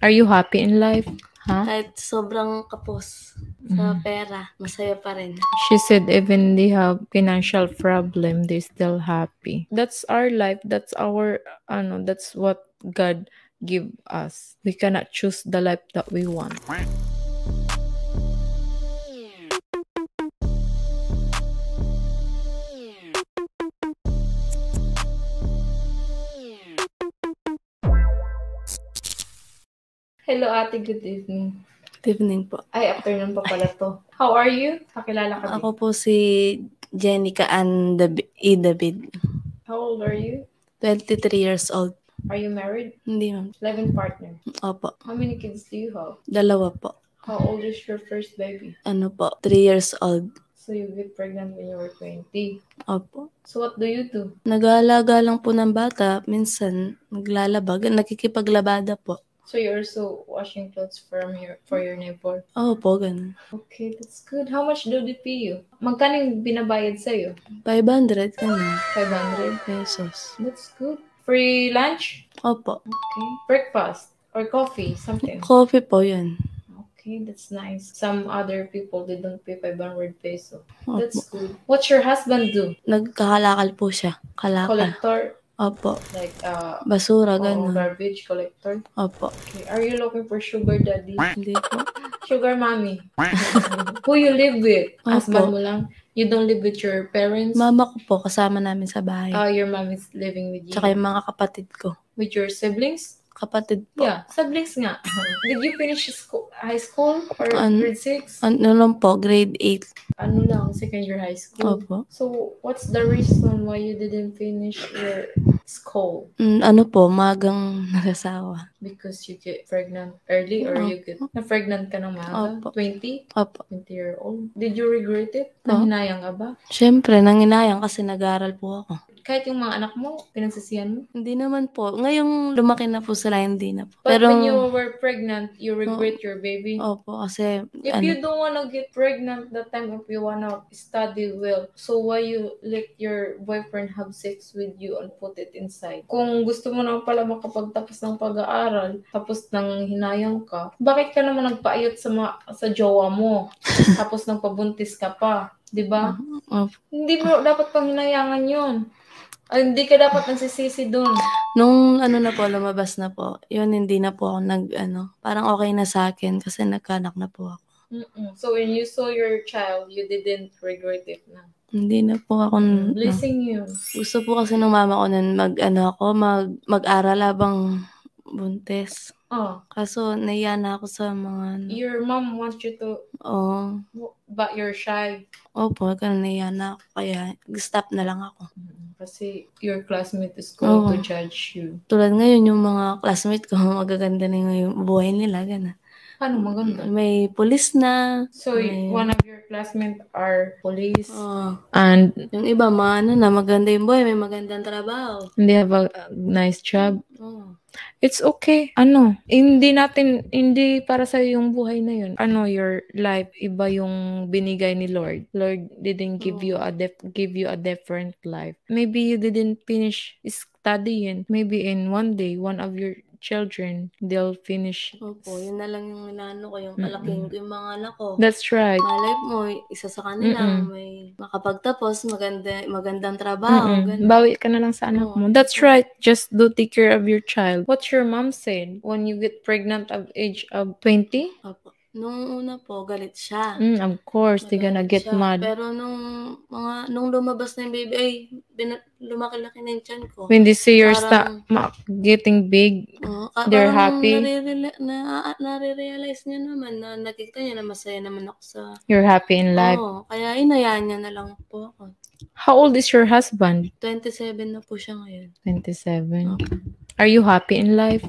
Are you happy in life? Huh? Kahit sobrang kapos sa pera, masaya pa rin. She said even they have financial problem, they still happy. That's our life. That's our that's what God give us. We cannot choose the life that we want. Hello, ate. Good evening. Good evening po. Ay, afternoon pa pala to. How are you? Kakilala ka din. Ako po si Jenica Ann David. How old are you? 23 years old. Are you married? Hindi ma'am. Live-in partner? Opo. How many kids do you have? 2 po. How old is your first baby? 3 years old. So you get pregnant when you were 20. Opo. So what do you do? Nag-aalaga lang po ng bata. Minsan, naglalabag. Nakikipaglabada po. So you're also washing clothes for your neighbor? Opo, ganun. Okay, that's good. How much do they pay you? Magkano yung binabayad sa'yo? 500, ganun. 500 pesos. That's good. Free lunch? Opo. Okay. Breakfast or coffee, something? Coffee po yun. Okay, that's nice. Some other people, they don't pay 500 peso. Opo. That's good. What's your husband do? Nagkakalakal po siya. Kalakal. Collector? Opo. Like, basura, ganun. Garbage collector? Opo. Okay. Are you looking for sugar daddy? Hindi po. Sugar mommy? Who you live with? Opo. Husband mo lang? You don't live with your parents? Mama ko po, kasama namin sa bahay. Your mom is living with you? Tsaka yung mga kapatid ko. With your siblings? Kapatid po. Yeah, siblings nga. Did you finish high school or grade 6? Ano lang po, grade 8. Ano lang, second year high school? Opo. So, what's the reason why you didn't finish your school? Ano po, magang nag-asawa. Because you get pregnant early or you get na-pregnant ka ng maaga? Opo. 20? Opo. 20-year-old? Did you regret it? Nanginayang ka ba? Siyempre, nanginayang kasi nag-aaral po ako. Kahit yung mga anak mo, pinagsisihan mo? Hindi naman po. Ngayong lumaki na po sila, hindi na po. But when you were pregnant, you regret your baby? Opo, kasi If you don't wanna get pregnant that time, if you wanna study well, so why you let your boyfriend have sex with you and put it inside? Kung gusto mo na pala makapagtapos ng pag-aaral, tapos nang hinayang ka, bakit ka naman nagpaayot sa jowa mo? Tapos nang pabuntis ka pa, di ba? Hindi mo dapat pang hinayangan yun. Hindi ka dapat nagsisisi doon. Nung na po, lumabas na po, yun hindi na po ako parang okay na sa akin kasi nagkanak na po ako. So when you saw your child, you didn't regret it na? Hindi na po ako. Blessing you. Gusto po kasi ng mama ko nun mag-aral habang buntis. Kaso naiya na ako sa mga... Your mom wants you to... But you're shy. Opo, naiya na ako. Kaya stop na lang ako. Kasi your classmate is going to judge you. Tulad ngayon, yung mga classmate ko, magaganda na yung buhay nila. Gana. Paano maganda? May police na. So, one of your classmates are police? And yung iba, maganda yung buhay, may magandang trabaho. And they have a nice job? It's okay. Hindi para sa yung buhay na yun. Your life, iba yung binigay ni Lord. Lord didn't give you a different life. Maybe you didn't finish studying. Maybe in one day, one of your children, they'll finish. Opo, yun na lang yung inaano ko, yung palaking ko yung mga anak ko. That's right. Malay mo, isa sa kanila, may makapagtapos, magandang trabaho. Bawi ka na lang sa anak mo. That's right. Just do take care of your child. What your mom said when you get pregnant at age of 20? Opo. Nung una po, galit siya. Of course, they're gonna get mad. Pero nung lumabas na yung baby, lumaki-laki na yung tiyan ko. When they see you're getting big, they're happy. Nare-realize niya naman na nakikita niya na masaya naman ako sa... You're happy in life. Kaya inayaan niya na lang po ako. How old is your husband? 27 na po siya ngayon. 27. Are you happy in life?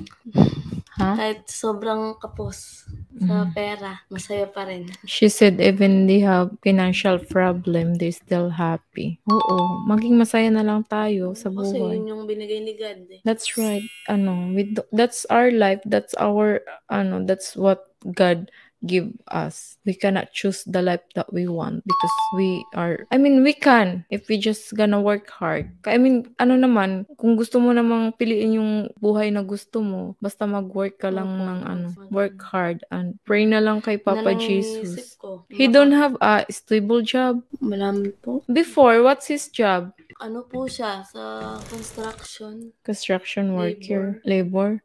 Kahit sobrang kapos sa pera, masaya pa rin. She said even they have financial problem, they still happy. Oo, maging masaya na lang tayo sa buhay. Kasi yun yung binigay ni God. That's right. That's our life. That's our that's what God give us. We cannot choose the life that we want because we can if we just gonna work hard. Ano naman, kung gusto mo namang piliin yung buhay na gusto mo, basta mag-work ka lang work hard and pray na lang kay Papa Jesus. He don't have a stable job. Malaman po. Before, what's his job? Ano po siya? Sa construction. Construction worker. Labor.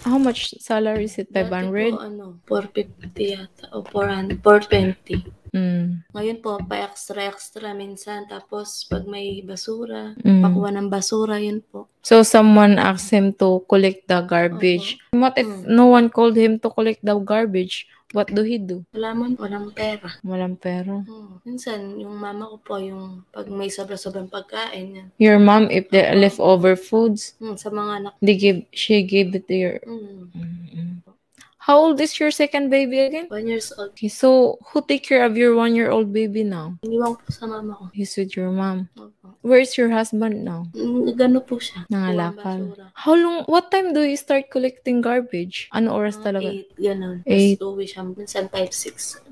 How much salary is it? 500? Dati po, 450 yata. O 420. Ngayon po, pa-extra minsan. Tapos, pag may basura, pakuha ng basura, yun po. So, someone asked him to collect the garbage. What if no one called him to collect the garbage? What do he do? Walang pera. Walang pera. Minsan, yung mama ko po, yung pag may sobra-sobrang pagkain. Yan. Your mom, if there leftover foods, sa mga anak. She gave it to your... How old is your second baby again? 1 years old. Okay, so who take care of your 1-year-old baby now? Iniwan ko sa mama ko. He's with your mom. Opo. Where's your husband now? Gano po siya. Nangalakal. What time do you start collecting garbage? Ano oras talaga? 8, gano'n. 8. Tapos uwi siya. Minsan 5,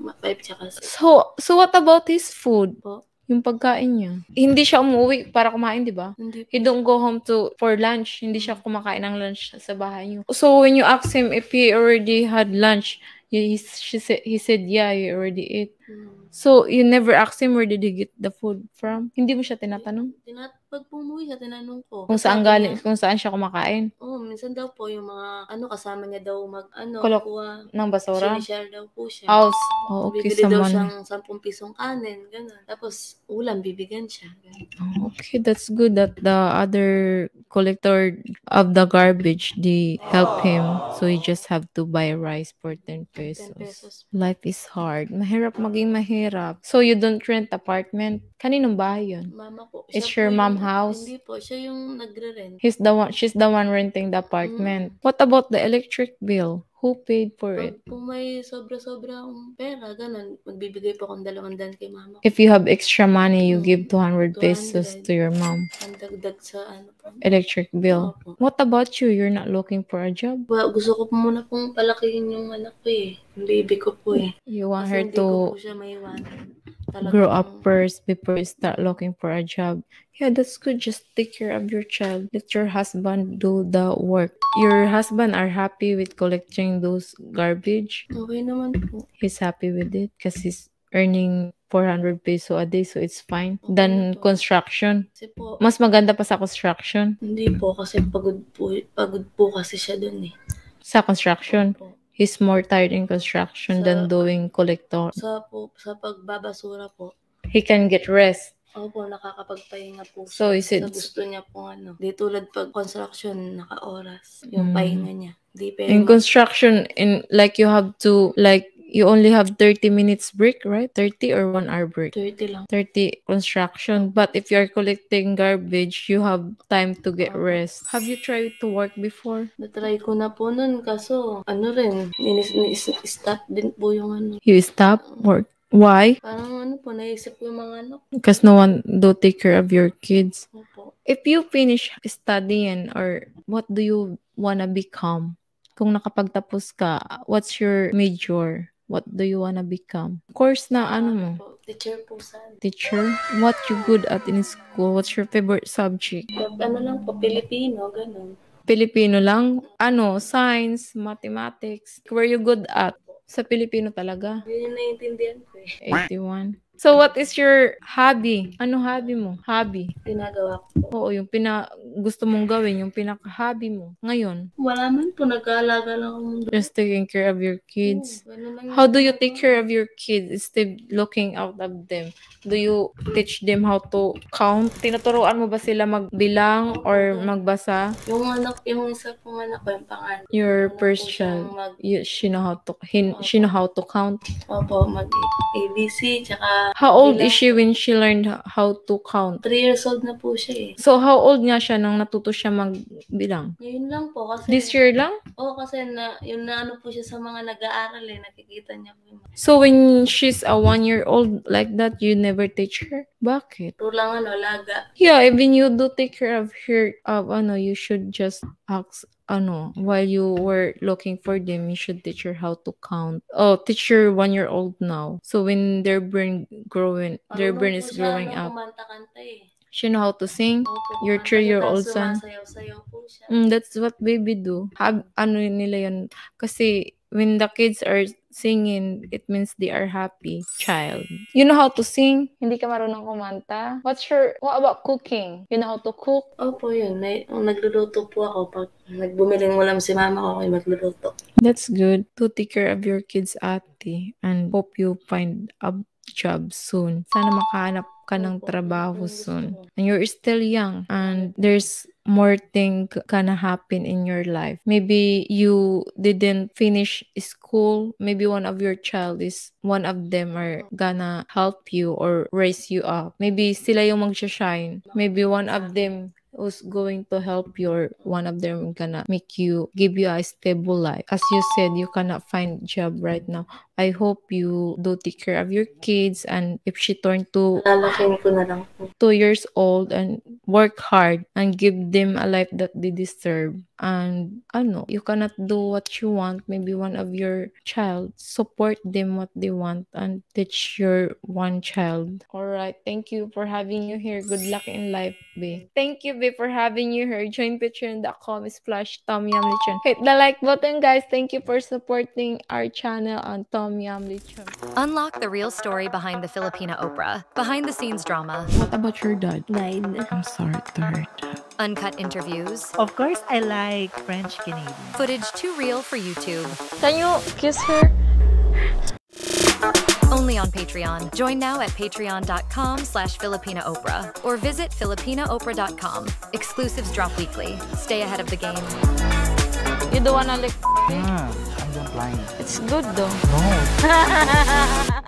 6. 5 tsaka 6. So what about his food? Po. Yung pagkain niya. Hindi siya umuwi para kumain, di ba? Hindi po. He don't go home for lunch. Hindi siya kumakain ng lunch sa bahay niyo. So when you ask him if he already had lunch, he said, yeah, he already ate. So you never asked him where did he get the food from? Hindi mo siya tinatanong? Pag pumuwi siya, tinanong ko. Kung saan siya kumakain? Minsan daw po yung mga, kasama niya daw kuha ng basura? Sinishare daw po siya. House. Okay, bibili daw siyang 10 pisong kanin, gano'n. Tapos, ulam, bibigyan siya. Okay, that's good that the other collector of the garbage, they help him. So he just have to buy rice for 10 pesos. Life is hard. Maging mahirap. So you don't rent apartment? Kaninong bahay yun? Mama ko. Is your mom house? Hindi po. Siya yung nagre-rent. She's the one renting the apartment. What about the electric bill? Who paid for it? Kung may sobra-sobra akong pera, ganun, magbibigay po akong 200 kay mama. If you have extra money, you give 200 pesos to your mom. Ang dagdag sa electric bill. What about you? You're not looking for a job? Well, gusto ko muna pong palakihin yung anak ko yung baby ko po You want Kasi her hindi to ko po siya maiwanan. grow up first before you start looking for a job. Yeah, that's good. Just take care of your child. Let your husband do the work. Your husband are happy with collecting those garbage? Okay naman po. He's happy with it because he's earning 400 peso a day, so it's fine. Than construction. Kasi po, Mas maganda pa sa construction. hindi po kasi pagod po kasi siya dun Sa construction. Opo. He's more tired in construction than doing collector. Sa pagbabasura po. He can get rest. Opo, nakakapagpahinga po. So is it... Sa gusto niya po Di tulad pag construction, naka-oras. Yung pahinga niya. Di In construction, you have to, you only have 30 minutes break, right? 30 or 1 hour break? 30 lang. 30 construction. But if you're collecting garbage, you have time to get rest. Have you tried to work before? Natry ko na po nun, kaso, stop din po yung You stop work? Why? Parang naisip ko yung mga anak. Because no one do take care of your kids. Opo. If you finish studying, or what do you wanna become? Kung nakapagtapos ka, what's your major? What do you wanna become? Course na mo? Teacher po sana. Teacher? What you good at in school? What's your favorite subject? Lang po, Pilipino, ganun. Filipino lang? Science, mathematics? Where you good at? Sa Pilipino talaga? Yun yung naiintindihan ko 81. So, what is your hobby? Ano hobby mo? Hobby? Ginagawa ko po. Oo, yung gusto mong gawin, yung pinaka-hobby mo. Ngayon? Wala man po, nag-aalaga lang ako. Just taking care of your kids. How do you take care of your kids instead looking out of them? Do you teach them how to count? Tinuturuan mo ba sila magbilang or magbasa? Yung isa pong anak ko, yung pangalan. Your first child, she know how to count? Opo, mag-ABC, tsaka... How old is she when she learned how to count? 3 years old na po siya So, how old nga siya nang natuto siya magbilang? Ngayon lang po. Kasi, This year lang? Oo, kasi po siya sa mga nag-aaral nakikita niya po. So, when she's a 1-year-old like that, you never teach her? Bakit? Puro lang laga. Yeah, even you do take care of her, you should just ask while you were looking for them, you should teach her how to count. Oh, teach your 1-year-old now. So when their brain is growing up, she know how to sing. Your 3-year-old son. That's what baby do. Nila yun. Kasi when the kids are singing, it means they are happy child. You know how to sing? Hindi ka marunong kumanta? What about cooking? You know how to cook? Opo, yun. Nagluluto po ako. Pag nagbumiling ulam si mama ko, ako magluluto. That's good. To take care of your kids, ate. And hope you find a job soon. Sana makahanap ka ng trabaho soon. And you're still young. And there's more thing gonna happen in your life. Maybe you didn't finish school. Maybe one of them are gonna help you or raise you up. Maybe sila yung magsha-shine. Maybe one of them who's going to help you, or one of them gonna give you a stable life. As you said, you cannot find job right now. I hope you do take care of your kids, and if she turned to Lalaking ko na lang po. 2 years old, and work hard and give them a life that they deserve. And you cannot do what you want. Maybe one of your child, support them what they want and teach your one child. All right, thank you for having you here. Good luck in life, babe. Thank you, babe, for having you here. Join patreon.com/TommyYumLechon. Hit the like button, guys. Thank you for supporting our channel on Tommy Yum Lechon. Unlock the real story behind the Filipina Oprah, behind the scenes drama. What about your dad? Died. I'm sorry to hear that. Uncut interviews. Of course, I like French Canadian. Footage too real for YouTube. Can you kiss her? Only on Patreon. Join now at patreon.com/Filipina Oprah or visit filipinaoprah.com. Exclusives drop weekly. Stay ahead of the game. You don't wanna lick? I don't like. It's good though. No.